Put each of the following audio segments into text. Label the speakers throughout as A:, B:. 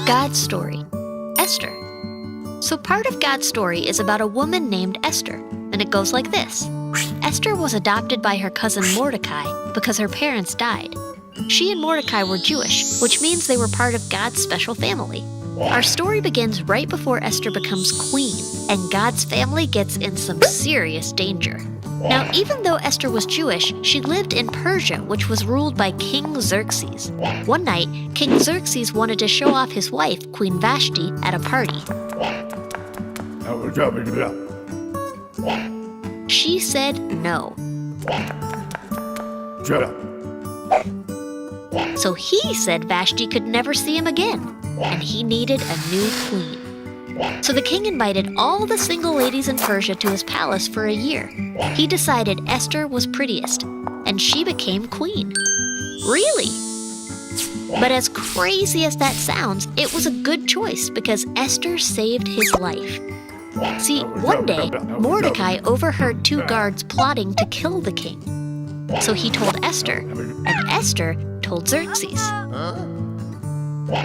A: God's story, Esther. So part of God's story is about a woman named Esther, and it goes like this. Esther was adopted by her cousin Mordecai because her parents died. She and Mordecai were Jewish, which means they were part of God's special family. Our story begins right before Esther becomes queen, and God's family gets in some serious danger. Now, even though Esther was Jewish, she lived in Persia, which was ruled by King Xerxes. One night, King Xerxes wanted to show off his wife, Queen Vashti, at a party. She said no. So he said Vashti could never see him again, and he needed a new queen. So the king invited all the single ladies in Persia to his palace for a year. He decided Esther was prettiest, and she became queen. Really? But as crazy as that sounds, it was a good choice because Esther saved his life. See, one day, Mordecai overheard two guards plotting to kill the king. So he told Esther, and Esther told Xerxes.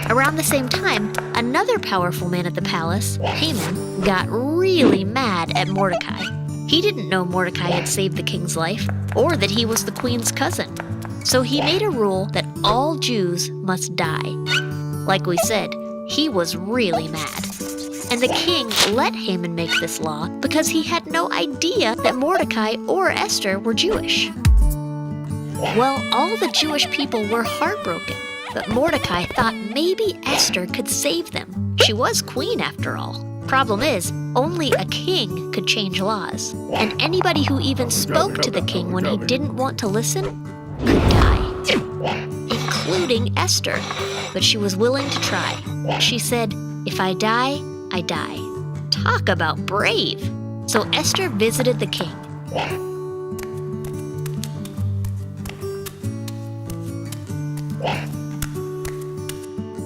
A: Around the same time, another powerful man at the palace, Haman, got really mad at Mordecai. He didn't know Mordecai had saved the king's life, or that he was the queen's cousin. So he made a rule that all Jews must die. Like we said, he was really mad. And the king let Haman make this law because he had no idea that Mordecai or Esther were Jewish. Well, all the Jewish people were heartbroken, but Mordecai thought maybe Esther could save them. She was queen after all. Problem is, only a king could change laws, and anybody who even spoke to the king when he didn't want to listen could die, including Esther. But she was willing to try. She said, "If I die, I die." Talk about brave! So Esther visited the king.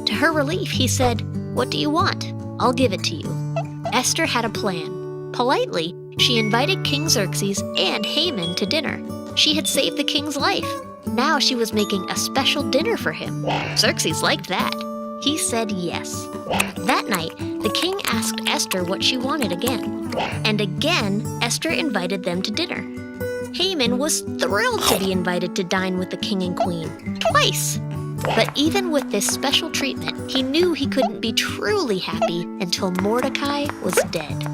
A: To her relief, he said, "What do you want? I'll give it to you." Esther had a plan. Politely, she invited King Xerxes and Haman to dinner. She had saved the king's life. Now she was making a special dinner for him. Xerxes liked that. He said yes. That night, the king asked Esther what she wanted again. And again, Esther invited them to dinner. Haman was thrilled to be invited to dine with the king and queen, twice. But even with this special treatment, he knew he couldn't be truly happy until Mordecai was dead.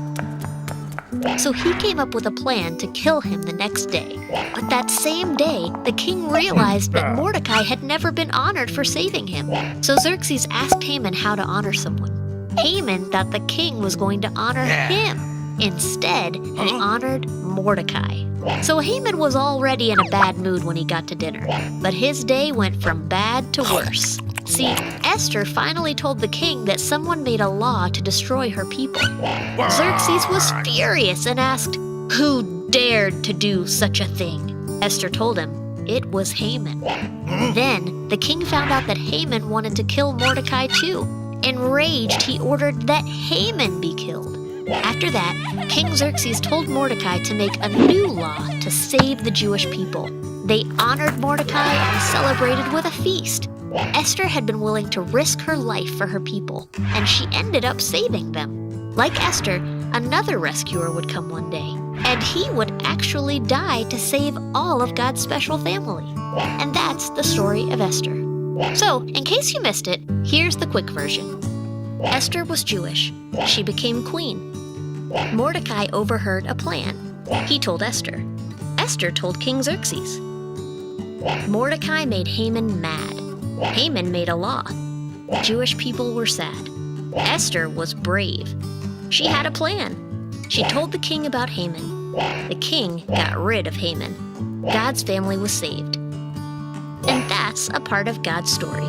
A: So he came up with a plan to kill him the next day. But that same day, the king realized that Mordecai had never been honored for saving him. So Xerxes asked Haman how to honor someone. Haman thought the king was going to honor him. Instead, he honored Mordecai. So Haman was already in a bad mood when he got to dinner. But his day went from bad to worse. See, Esther finally told the king that someone made a law to destroy her people. Xerxes was furious and asked, "Who dared to do such a thing?" Esther told him, it was Haman. Then the king found out that Haman wanted to kill Mordecai too. Enraged, he ordered that Haman be killed. After that, King Xerxes told Mordecai to make a new law to save the Jewish people. They honored Mordecai and celebrated with a feast. Esther had been willing to risk her life for her people, and she ended up saving them. Like Esther, another rescuer would come one day, and he would actually die to save all of God's special family. And that's the story of Esther. So, in case you missed it, here's the quick version. Esther was Jewish. She became queen. Mordecai overheard a plan. He told Esther. Esther told King Xerxes. Mordecai made Haman mad. Haman made a law. The Jewish people were sad. Esther was brave. She had a plan. She told the king about Haman. The king got rid of Haman. God's family was saved. And that's a part of God's story.